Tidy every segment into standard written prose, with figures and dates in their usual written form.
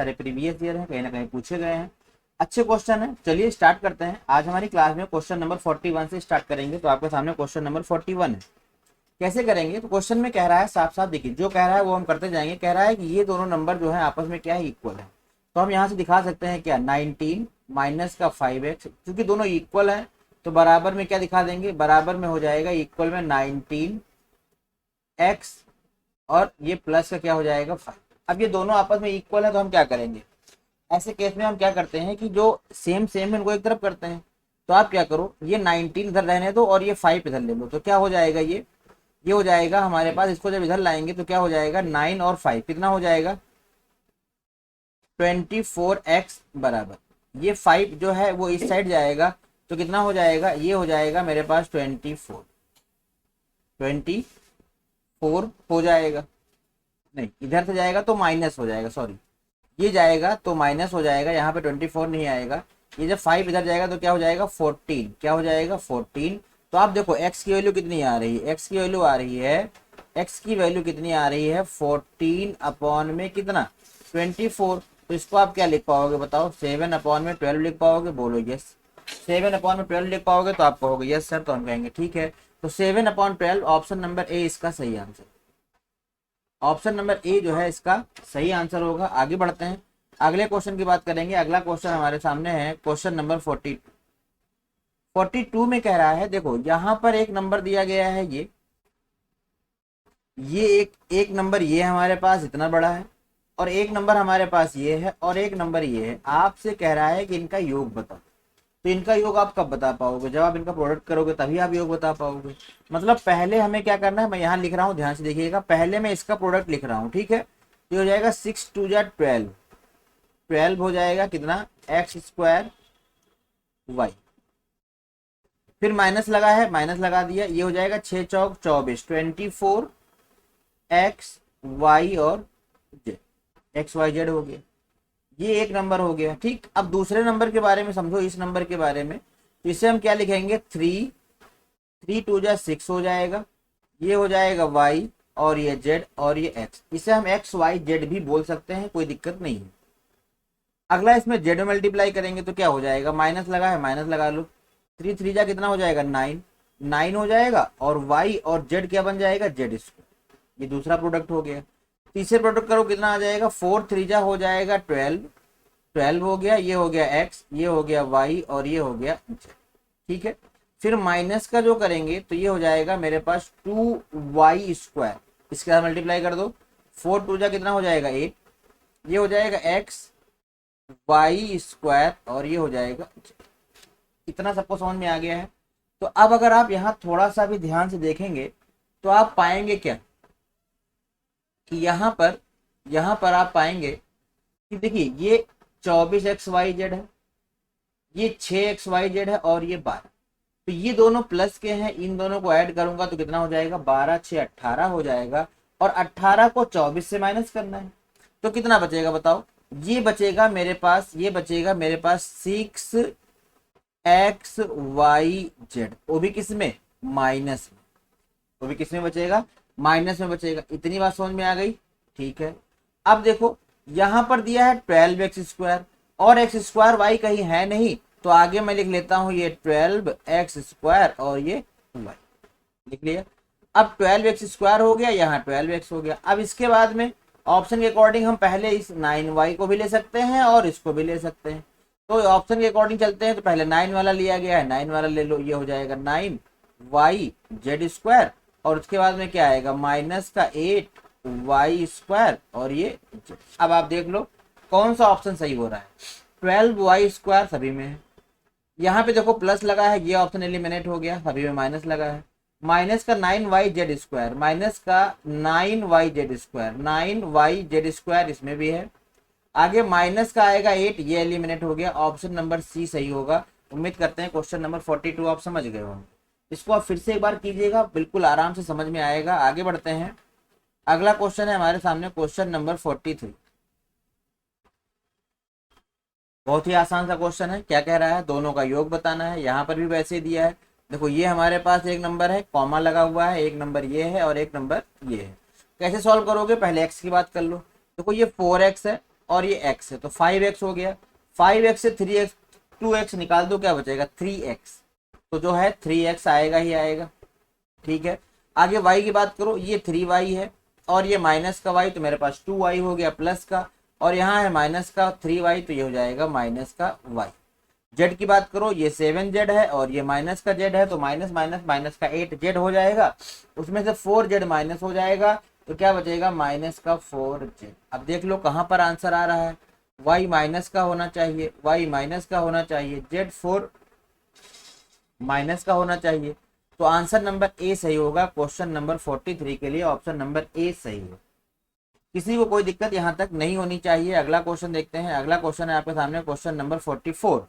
सारे previous year हैं, कहीं ना कहीं पूछे गए हैं, अच्छे क्वेश्चन है। चलिए स्टार्ट करते हैं। आज हमारी क्लास में क्वेश्चन नंबर 41 से स्टार्ट करेंगे। तो आपके सामने क्वेश्चन नंबर 41 है। कैसे करेंगे? तो क्वेश्चन में कह रहा है, साफ साफ देखिए, जो कह रहा है वो हम करते जाएंगे। कह रहा है कि ये दोनों नंबर जो है आपस में क्या है, इक्वल है। तो हम यहाँ से दिखा सकते हैं क्या, 19 माइनस का 5x, क्योंकि दोनों इक्वल है तो बराबर में क्या दिखा देंगे, बराबर में हो जाएगा इक्वल में 19x और ये प्लस का क्या हो जाएगा 5। अब ये दोनों आपस में इक्वल है तो हम क्या करेंगे, ऐसे केस में हम क्या करते हैं कि जो सेम सेम है उनको एक तरफ करते हैं। तो आप क्या करो, ये 19 इधर रहने दो और ये 5 इधर ले लो। तो क्या हो जाएगा, ये हो जाएगा हमारे पास, इसको जब इधर लाएंगे तो क्या हो जाएगा, 9 और 5 कितना हो जाएगा, 24x बराबर, ये 5 जो है वो इस साइड जाएगा तो कितना हो जाएगा, ये हो जाएगा मेरे पास 24 हो जाएगा। नहीं, इधर से जाएगा तो माइनस हो जाएगा, सॉरी, ये जाएगा तो माइनस हो जाएगा, यहाँ पे 24 नहीं आएगा। ये जब 5 इधर जाएगा तो क्या हो जाएगा, 14, क्या हो जाएगा 14। तो आप देखो x की वैल्यू कितनी आ रही है, x की वैल्यू आ रही है, x की वैल्यू कितनी आ रही है, 14 अपॉन में कितना, 24। तो इसको आप क्या लिख पाओगे बताओ, 7 अपॉन में 12 लिख पाओगे, बोलो यस। 7 अपॉन में 12 लिख पाओगे तो आप कहोगे यस सर, तो हम कहेंगे ठीक है। तो 7 अपॉन 12, ऑप्शन नंबर ए इसका सही आंसर, ऑप्शन नंबर ए जो है इसका सही आंसर होगा। आगे बढ़ते हैं, अगले क्वेश्चन की बात करेंगे। अगला क्वेश्चन हमारे सामने है क्वेश्चन नंबर 42 में कह रहा है, देखो यहाँ पर एक नंबर दिया गया है, ये एक नंबर ये हमारे पास इतना बड़ा है, और एक नंबर हमारे पास ये है, और एक नंबर ये है। आपसे कह रहा है कि इनका योग बताओ। तो इनका योग आप कब बता पाओगे, जब आप इनका प्रोडक्ट करोगे तभी आप योग बता पाओगे। मतलब पहले हमें क्या करना है, मैं यहाँ लिख रहा हूँ, ध्यान से देखिएगा, पहले मैं इसका प्रोडक्ट लिख रहा हूँ, ठीक है। ये हो जाएगा 6 2 12, 12 हो जाएगा कितना, एक्स स्क्वायर वाई, फिर माइनस लगा है, माइनस लगा दिया, ये हो जाएगा 6 चौक 24, 24 एक्स वाई और जेड, एक्स वाई जेड हो गया। ये एक नंबर हो गया, ठीक। अब दूसरे नंबर के बारे में समझो, इस नंबर के बारे में। तो इसे हम क्या लिखेंगे, 3 2 6 हो जाएगा, ये हो जाएगा y और ये z और ये x। इसे हम x y z भी बोल सकते हैं, कोई दिक्कत नहीं है। अगला इसमें z में मल्टीप्लाई करेंगे तो क्या हो जाएगा, माइनस लगा है, माइनस लगा लो, 3 3 जा कितना हो जाएगा, 9 हो जाएगा, और y और z क्या बन जाएगा, z स्क्वायर। ये दूसरा प्रोडक्ट हो गया। तीसरे प्रोडक्ट करो कितना आ जाएगा, 4 3 जा हो जाएगा 12 हो गया, ये हो गया x, ये हो गया y और ये हो गया z, ठीक है। फिर माइनस का जो करेंगे तो ये हो जाएगा मेरे पास 2y स्क्वायर, इसके साथ मल्टीप्लाई कर दो, 4 2 जा कितना हो जाएगा 8, ये हो जाएगा x y स्क्वायर और ये हो जाएगा z। इतना सबको समझ में आ गया है। तो अब अगर आप यहाँ थोड़ा सा भी ध्यान से देखेंगे तो आप पाएंगे क्या, कि यहाँ पर आप पाएंगे कि देखिए ये 24xyz है, ये 6xyz है और ये 12। तो ये दोनों प्लस के हैं, इन दोनों को ऐड करूंगा तो कितना हो जाएगा, 12 6 18 हो जाएगा, और 18 को 24 से माइनस करना है। तो कितना बचेगा बताओ, ये बचेगा मेरे पास, ये बचेगा मेरे पास 6xyz, वो भी किस में, माइनस में, वो भी किस में बचेगा, माइनस में बचेगा। इतनी बात समझ में आ गई, ठीक है। अब देखो यहाँ पर दिया है 12x स्क्वायर, और एक्स स्क्वायर वाई कहीं है नहीं, तो आगे मैं लिख लेता हूँ ये 12x स्क्वायर और ये y, लिख लिया। अब 12x स्क्वायर हो गया, यहाँ 12x हो गया। अब इसके बाद में ऑप्शन के अकॉर्डिंग हम पहले इस 9y को भी ले सकते हैं और इसको भी ले सकते हैं। तो ऑप्शन के अकॉर्डिंग चलते हैं, तो पहले 9 वाला लिया गया है, 9 वाला ले लो, ये हो जाएगा 9y z स्क्वायर, और उसके बाद में क्या आएगा, माइनस का 8y स्क्वायर और ये z। अब आप देख लो कौन सा ऑप्शन सही हो रहा है, 12y स्क्वायर सभी में है, यहाँ पे देखो प्लस लगा है, ये ऑप्शन एलिमिनेट हो गया, सभी में माइनस लगा है। माइनस का 9yz स्क्वायर, माइनस का 9yz स्क्वायर, 9yz स्क्वायर इसमें भी है। आगे माइनस का आएगा 8, ये एलिमिनेट हो गया, ऑप्शन नंबर सी सही होगा। उम्मीद करते हैं क्वेश्चन नंबर 42 आप समझ गए होंगे। इसको आप फिर से एक बार कीजिएगा, बिल्कुल आराम से समझ में आएगा। आगे बढ़ते हैं, अगला क्वेश्चन है हमारे सामने क्वेश्चन नंबर 43। बहुत ही आसान सा क्वेश्चन है। क्या कह रहा है, दोनों का योग बताना है। यहाँ पर भी वैसे ही दिया है, देखो ये हमारे पास एक नंबर है, कॉमा लगा हुआ है, एक नंबर ये है और एक नंबर ये है। कैसे सॉल्व करोगे, पहले x की बात कर लो। देखो ये 4x है और ये x है, तो 5x हो गया। 5x से 3x 2x निकाल दो, क्या बचेगा 3x, तो जो है 3x आएगा ही आएगा। ठीक है, आगे y की बात करो, ये 3y है और ये माइनस का y, तो मेरे पास 2y हो गया प्लस का, और यहाँ है माइनस का 3y, तो ये हो जाएगा माइनस का y। z की बात करो, ये 7z है और ये माइनस का z है, तो माइनस माइनस माइनस का 8z हो जाएगा, उसमें से 4z माइनस हो जाएगा, तो क्या बचेगा माइनस का 4z। अब देख लो कहाँ पर आंसर आ रहा है, y माइनस का होना चाहिए, y माइनस का होना चाहिए, z4 माइनस का होना चाहिए, तो आंसर नंबर ए सही होगा। क्वेश्चन नंबर 43 के लिए ऑप्शन नंबर ए सही है। किसी को कोई दिक्कत यहाँ तक नहीं होनी चाहिए। अगला क्वेश्चन देखते हैं। अगला क्वेश्चन है आपके सामने, क्वेश्चन नंबर 44।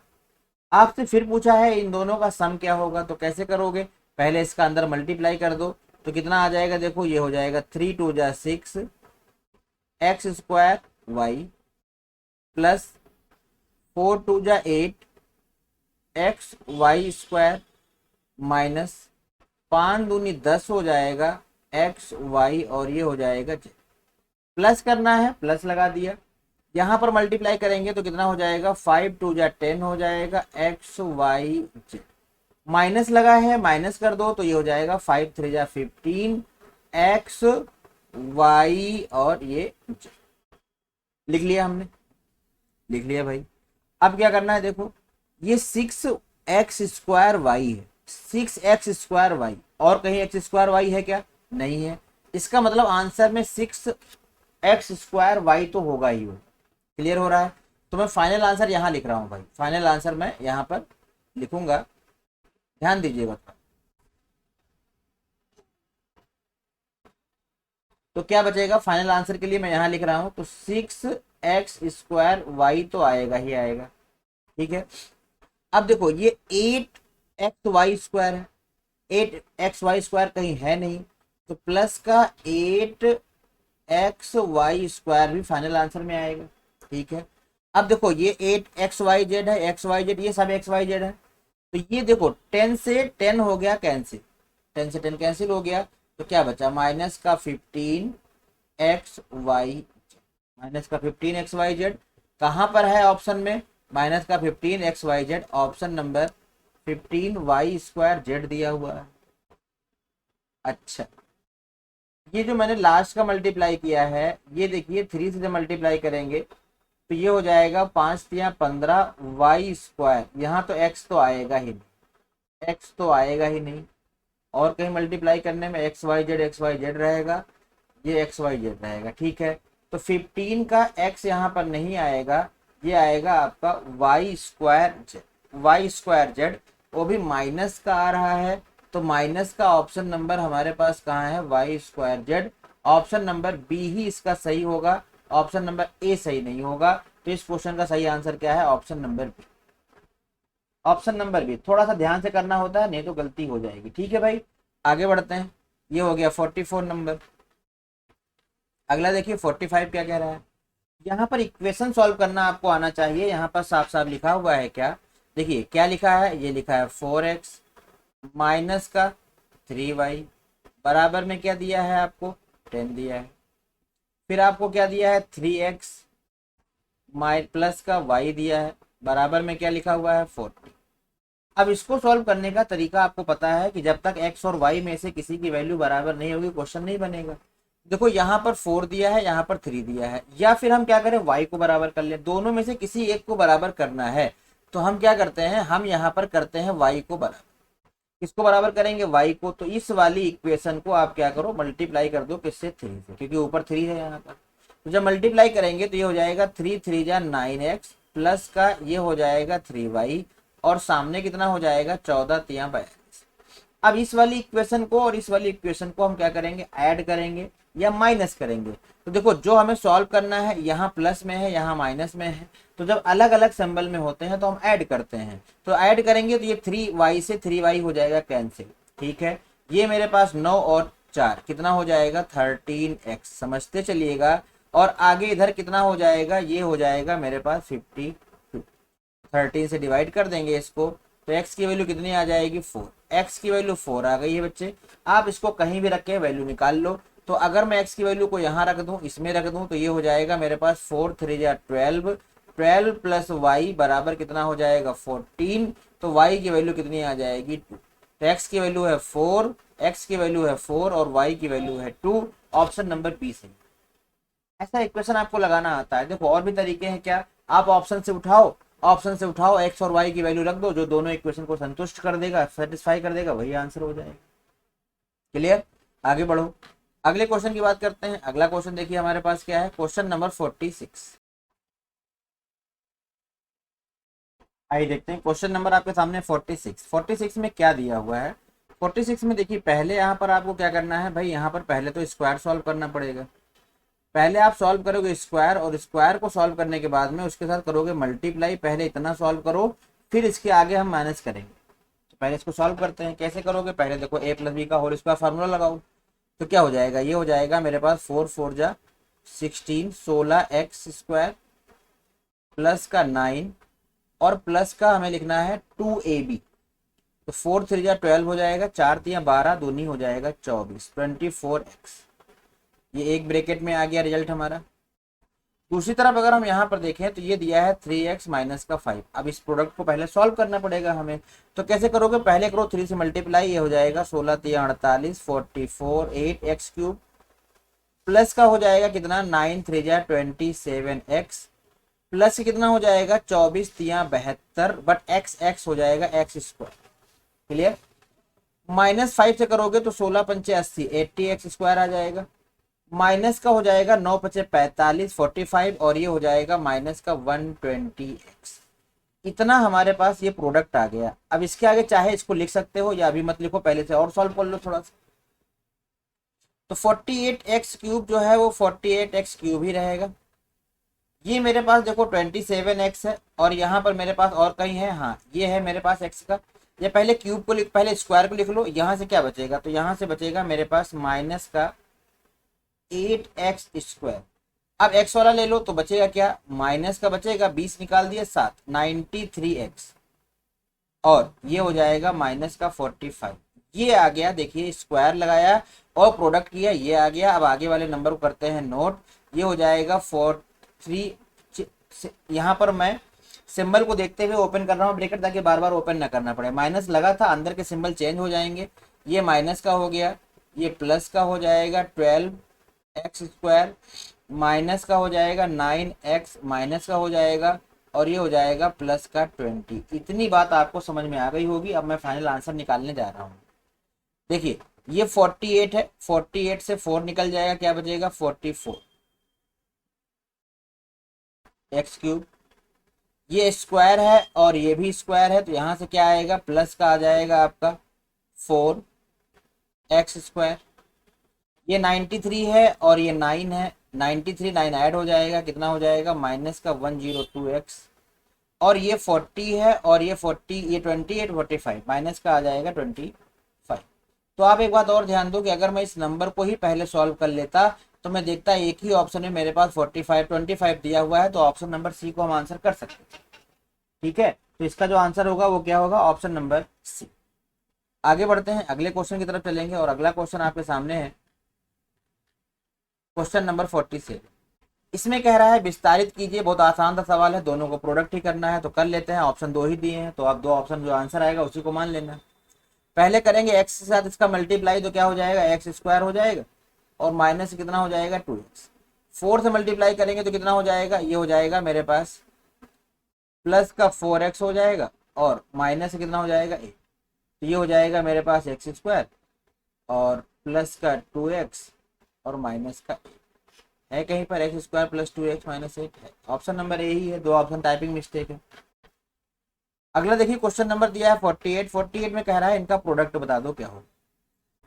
आपसे फिर पूछा है इन दोनों का सम क्या होगा, तो कैसे करोगे, पहले इसका अंदर मल्टीप्लाई कर दो, तो कितना आ जाएगा, देखो ये हो जाएगा 3 2 जा 6 एक्स स्क्वायर वाई प्लस 4 2 जा 8 एक्स वाई स्क्वायर माइनस 5 दूनी 10 हो जाएगा एक्स वाई, और ये हो जाएगा z। प्लस करना है, प्लस लगा दिया, यहाँ पर मल्टीप्लाई करेंगे तो कितना हो जाएगा 5 2 जा 10 हो जाएगा एक्स वाई z। माइनस लगा है, माइनस कर दो, तो ये हो जाएगा 5 3 जा 15 एक्स वाई और ये z। लिख लिया हमने, लिख लिया भाई। अब क्या करना है, देखो ये 6x स्क्वायर वाई है, 6x स्क्वायर वाई, और कहीं एक्स स्क्वायर वाई है क्या, नहीं है, इसका मतलब आंसर में 6x स्क्वायर वाई तो होगा ही हो। क्लियर हो रहा है, तो मैं फाइनल आंसर यहाँ लिख रहा हूँ भाई, फाइनल आंसर मैं यहाँ पर लिखूंगा, ध्यान दीजिएगा। तो क्या बचेगा फाइनल आंसर के लिए, मैं यहाँ लिख रहा हूँ, तो 6x स्क्वायर वाई तो आएगा ही आएगा। ठीक है, अब देखो ये 8xy स्क्वायर है, 8xy स्क्वायर कहीं है नहीं, तो प्लस का 8xy स्क्वायर भी फाइनल आंसर में आएगा। ठीक है, अब देखो ये 8xyz है, xyz ये सब xyz है, तो ये देखो 10 से 10 हो गया कैंसिल, 10 से 10 कैंसिल हो गया, तो क्या बचा माइनस का 15xyz, माइनस का 15xyz कहाँ पर है ऑप्शन में, माइनस का 15xyz option number 15y square Z दिया हुआ है। अच्छा, ये जो मैंने लास्ट का मल्टीप्लाई किया है, ये देखिए 3 से जब मल्टीप्लाई करेंगे तो ये हो जाएगा 5 या 15 वाई स्क्वायर, यहाँ तो x तो आएगा ही नहीं, x तो आएगा ही नहीं, और कहीं मल्टीप्लाई करने में एक्स वाई जेड रहेगा, ये एक्स वाई जेड रहेगा। ठीक है, तो 15 का x यहाँ पर नहीं आएगा, ये आएगा आपका वाई स्क्वायर जेड, वो भी माइनस का आ रहा है, तो माइनस का ऑप्शन नंबर हमारे पास कहाँ है, Y square Z, option number B ही इसका सही होगा, ऑप्शन नंबर ए सही नहीं होगा। तो इस क्वेश्चन का सही आंसर क्या है, option number B, option number B. थोड़ा सा ध्यान से करना होता है, नहीं तो गलती हो जाएगी। ठीक है भाई, आगे बढ़ते हैं। ये हो गया 44 नंबर। अगला देखिए 45 क्या कह रहा है। यहाँ पर इक्वेशन सॉल्व करना आपको आना चाहिए। यहाँ पर साफ साफ लिखा हुआ है क्या, देखिए क्या लिखा है, ये लिखा है 4x माइनस का 3y बराबर में क्या दिया है आपको, 10 दिया है। फिर आपको क्या दिया है 3x प्लस का y दिया है, बराबर में क्या लिखा हुआ है 40। अब इसको सॉल्व करने का तरीका आपको पता है कि जब तक x और y में से किसी की वैल्यू बराबर नहीं होगी क्वेश्चन नहीं बनेगा। देखो यहाँ पर 4 दिया है, यहाँ पर 3 दिया है, या फिर हम क्या करें y को बराबर कर लें, दोनों में से किसी एक को बराबर करना है, तो हम क्या करते हैं, हम यहाँ पर करते हैं y को बराबर। किसको बराबर करेंगे, y को, तो इस वाली इक्वेशन को आप क्या करो मल्टीप्लाई कर दो किससे, 3 से, क्योंकि ऊपर 3 है यहाँ पर। तो जब मल्टीप्लाई करेंगे तो ये हो जाएगा 3 3 जा 9x प्लस का ये हो जाएगा 3y, और सामने कितना हो जाएगा 14 तिया 42। अब इस वाली इक्वेशन को और इस वाली इक्वेशन को हम क्या करेंगे, ऐड करेंगे या माइनस करेंगे। तो देखो जो हमें सॉल्व करना है यहाँ प्लस में है, यहाँ माइनस में है, तो जब अलग अलग सिंबल में होते हैं तो हम ऐड करते हैं। तो ऐड करेंगे तो ये 3y से 3y हो जाएगा कैंसिल। ठीक है, ये मेरे पास 9 और 4 कितना हो जाएगा 13x, समझते चलिएगा। और आगे इधर कितना हो जाएगा, ये हो जाएगा मेरे पास 52, 13 से डिवाइड कर देंगे इसको, तो x की वैल्यू कितनी आ जाएगी 4, x की वैल्यू 4 आ गई है बच्चे। आप इसको कहीं भी रख के वैल्यू निकाल लो, तो तो अगर मैं x की वैल्यू को यहाँ रख दूं, इसमें रख दूं, तो ये हो जाएगा मेरे पास 4 3 जा 12, 12 प्लस वाई बराबर कितना हो जाएगा 14। तो y की वैल्यू कितनी आ जाएगी 2। तो x की वैल्यू है 4, x की वैल्यू है 4 और y की वैल्यू है 2। ऑप्शन नंबर बी से ऐसा इक्वेशन आपको लगाना आता है। देखो और भी तरीके हैं क्या, आप ऑप्शन से उठाओ, ऑप्शन से उठाओ, एक्स और वाई की वैल्यू रख दो, जो दोनों इक्वेशन को संतुष्ट कर देगा, सेटिस्फाई कर देगा, वही आंसर हो जाएगा। क्लियर, आगे बढ़ो, अगले क्वेश्चन की बात करते हैं। अगला क्वेश्चन देखिए हमारे पास क्या है, क्वेश्चन नंबर 46। आइए देखते हैं क्वेश्चन नंबर आपके सामने 46। 46 में क्या दिया हुआ है। 46 में देखिए पहले यहाँ पर आपको क्या करना है भाई, यहाँ पर पहले तो स्क्वायर सॉल्व करना पड़ेगा। पहले आप सॉल्व करोगे स्क्वायर, और स्क्वायर को सॉल्व करने के बाद में उसके साथ करोगे मल्टीप्लाई। पहले इतना सॉल्व करो, फिर इसके आगे हम माइनस करेंगे। तो पहले इसको सॉल्व करते हैं। कैसे करोगे, पहले देखो a प्लस बी का होल स्क्वायर फार्मूला लगाओ। तो क्या हो जाएगा, ये हो जाएगा मेरे पास 4 4 जा 16, 16 एक्स स्क्वायर प्लस का 9 और प्लस का हमें लिखना है 2ab। तो 4 3 जा 12 हो जाएगा, 4 3 12, दूनी हो जाएगा 24, 24x। ये एक ब्रैकेट में आ गया रिजल्ट हमारा। दूसरी तरफ अगर हम यहाँ पर देखें तो ये दिया है 3x माइनस का 5। अब इस प्रोडक्ट को पहले सॉल्व करना पड़ेगा हमें। तो कैसे करोगे, पहले करो 3 से मल्टीप्लाई, ये हो जाएगा 16 3 48, 44 8 एक्स क्यूब प्लस का हो जाएगा कितना 9 3 जा 27x प्लस कितना हो जाएगा 24 3 72, बट एक्स एक्स हो जाएगा एक्स स्क्वायर। क्लियर, माइनस 5 से करोगे तो 16 पंचे 80, 80x स्क्वायर आ जाएगा। माइनस का हो जाएगा 9 पचे 45, 45 और ये हो जाएगा माइनस का 120x। इतना हमारे पास ये प्रोडक्ट आ गया। अब इसके आगे चाहे इसको लिख सकते हो या अभी मत लिखो, पहले से और सॉल्व कर लो थोड़ा सा। तो 48x क्यूब जो है वो 48x क्यूब ही रहेगा। ये मेरे पास देखो 27x है, और यहाँ पर मेरे पास और कहीं है, हाँ ये है मेरे पास x का। ये पहले क्यूब को लिख, पहले स्क्वायर को लिख लो। यहाँ से क्या बचेगा, तो यहाँ से बचेगा मेरे पास माइनस का 8x स्क्वायर। अब x वाला ले लो तो बचेगा क्या, माइनस का बचेगा 20 निकाल दिया 7, 93x और ये हो जाएगा माइनस का 45। ये आ गया, देखिए स्क्वायर लगाया और प्रोडक्ट किया, ये आ गया। अब आगे वाले नंबर को करते हैं नोट। ये हो जाएगा 43। यहाँ पर मैं सिंबल को देखते हुए ओपन कर रहा हूँ ब्रैकेट, ताकि बार बार ओपन ना करना पड़े। माइनस लगा था, अंदर के सिंबल चेंज हो जाएंगे। ये माइनस का हो गया, ये प्लस का हो जाएगा 12x स्क्वायर, माइनस का हो जाएगा 9x, माइनस का हो जाएगा और ये हो जाएगा प्लस का 20। इतनी बात आपको समझ में आ गई होगी। अब मैं फाइनल आंसर निकालने जा रहा हूँ। देखिए ये 48 है, 48 से 4 निकल जाएगा, क्या बचेगा 44 एक्स क्यूब। ये स्क्वायर है और ये भी स्क्वायर है, तो यहाँ से क्या आएगा, प्लस का आ जाएगा आपका 4 एक्स स्क्वायर। ये 93 है और ये 9 है, 93 9 ऐड हो जाएगा, कितना हो जाएगा माइनस का 102x। और ये 40 है और ये 40, ये 28 45, माइनस का आ जाएगा 25। तो आप एक बात और ध्यान दो कि अगर मैं इस नंबर को ही पहले सॉल्व कर लेता तो मैं देखता एक ही ऑप्शन में मेरे पास 45 25 दिया हुआ है, तो ऑप्शन नंबर सी को हम आंसर कर सकते हैं। ठीक है, तो इसका जो आंसर होगा वो क्या होगा, ऑप्शन नंबर सी। आगे बढ़ते हैं, अगले क्वेश्चन की तरफ चलेंगे और अगला क्वेश्चन आपके सामने है क्वेश्चन नंबर 47। इसमें कह रहा है विस्तारित कीजिए। बहुत आसान सा सवाल है, दोनों को प्रोडक्ट ही करना है, तो कर लेते हैं। ऑप्शन दो ही दिए हैं, तो आप दो ऑप्शन जो आंसर आएगा उसी को मान लेना। पहले करेंगे एक्स के साथ इसका मल्टीप्लाई, तो क्या हो जाएगा एक्स स्क्वायर हो जाएगा और माइनस कितना हो जाएगा 2x। 4 से मल्टीप्लाई करेंगे तो कितना हो जाएगा, ये हो जाएगा मेरे पास प्लस का 4x हो जाएगा और माइनस कितना हो जाएगा 8। तो ये हो जाएगा मेरे पास एक्स स्क्वायर और प्लस का 2x और माइनस का 8 है। कहीं पर x square plus 2x minus 8 है। ऑप्शन नंबर ए ही है, दो ऑप्शन टाइपिंग मिस्टेक है। अगला देखिए क्वेश्चन नंबर दिया है 48। 48 में कह रहा है इनका प्रोडक्ट बता दो क्या हो।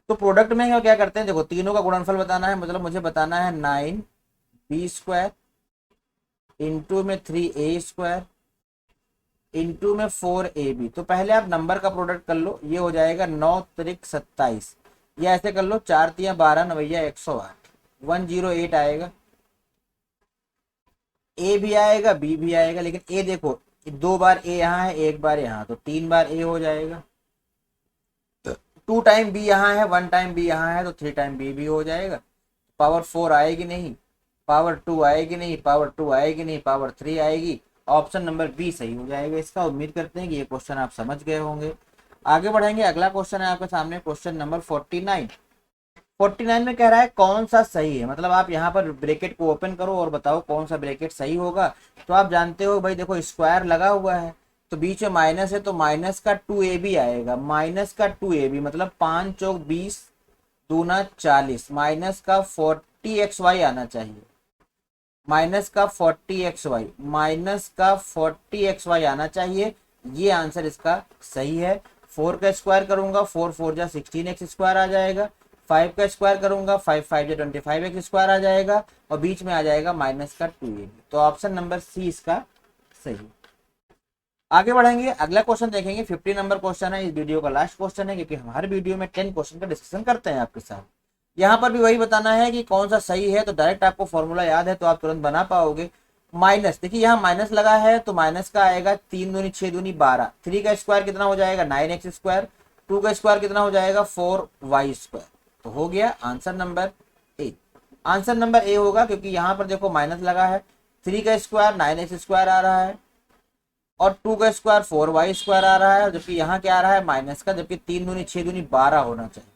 तो प्रोडक्ट में क्या करते हैं, देखो तीनों का गुणनफल बताना है, मतलब मुझे बताना है 9b स्क्वायर इंटू में 3a स्क्वायर इंटू में 4ab। तो पहले आप नंबर का प्रोडक्ट कर लो, ये हो जाएगा 9 त्रिक 27, या ऐसे कर लो 4 3 12 9 108, 108 आएगा। ए भी आएगा बी भी आएगा, लेकिन ए देखो 2 बार ए यहाँ है, 1 बार यहाँ, तो 3 बार ए हो जाएगा। 2 टाइम बी यहाँ है, 1 टाइम बी यहाँ है, तो 3 टाइम बी भी हो जाएगा। पावर 4 आएगी नहीं, पावर 2 आएगी नहीं, पावर 2 आएगी नहीं, पावर 3 आएगी। ऑप्शन नंबर बी सही हो जाएगा इसका। उम्मीद करते हैं कि ये क्वेश्चन आप समझ गए होंगे। आगे बढ़ेंगे, अगला क्वेश्चन है आपके सामने, क्वेश्चन नंबर 49। 49 में कह रहा है कौन सा सही है, मतलब आप यहाँ पर ब्रैकेट को ओपन करो और बताओ कौन सा ब्रैकेट सही होगा। तो आप जानते हो भाई, देखो स्क्वायर लगा हुआ है तो बीच में माइनस है, तो माइनस का 2ab आएगा, माइनस का 2ab मतलब 5 चौक 20 दूना 40, माइनस का 40xy आना चाहिए, माइनस का 40xy, माइनस का 40xy आना चाहिए। ये आंसर इसका सही है। 4 का स्क्वायर करूंगा, 4 4 जा 16x स्क्वायर आ जाएगा। 5 का स्क्वायर करूंगा, 5 5 जा 25x स्क्वायर आ जाएगा, और बीच में आ जाएगा माइनस का 2ab। तो ऑप्शन नंबर सी इसका सही। आगे बढ़ेंगे, अगला क्वेश्चन देखेंगे। 50 नंबर क्वेश्चन है, इस वीडियो का लास्ट क्वेश्चन है, क्योंकि हम हर वीडियो में 10 क्वेश्चन का डिस्कशन करते हैं आपके साथ। यहाँ पर भी वही बताना है कि कौन सा सही है। तो डायरेक्ट आपको फॉर्मूला याद है तो आप तुरंत बना पाओगे। माइनस, देखिए यहाँ माइनस लगा है तो माइनस का आएगा 3 दूनी 6 दूनी 12। 3 का स्क्वायर कितना हो जाएगा 9x स्क्वायर। 2 का स्क्वायर कितना हो जाएगा 4y स्क्वायर। तो हो गया answer number A. Answer number A होगा, क्योंकि यहाँ पर देखो माइनस लगा है, 3 का स्क्वायर 9x स्क्वायर आ रहा है, और 2 का स्क्वायर 4y स्क्वायर आ रहा है, जबकि यहाँ क्या आ रहा है माइनस का, जबकि 3 दूनी 6 दूनी 12 होना चाहिए।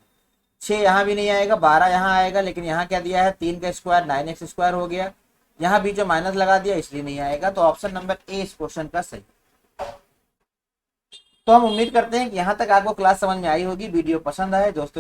6 यहाँ भी नहीं आएगा, 12 यहाँ आएगा, लेकिन यहाँ क्या दिया है 3 का स्क्वायर 9x स्क्वायर हो गया, यहाँ बीच में माइनस लगा दिया इसलिए नहीं आएगा। तो ऑप्शन नंबर ए इस क्वेश्चन का सही। तो हम उम्मीद करते हैं कि यहाँ तक आपको क्लास समझ में आई होगी। वीडियो पसंद आए दोस्तों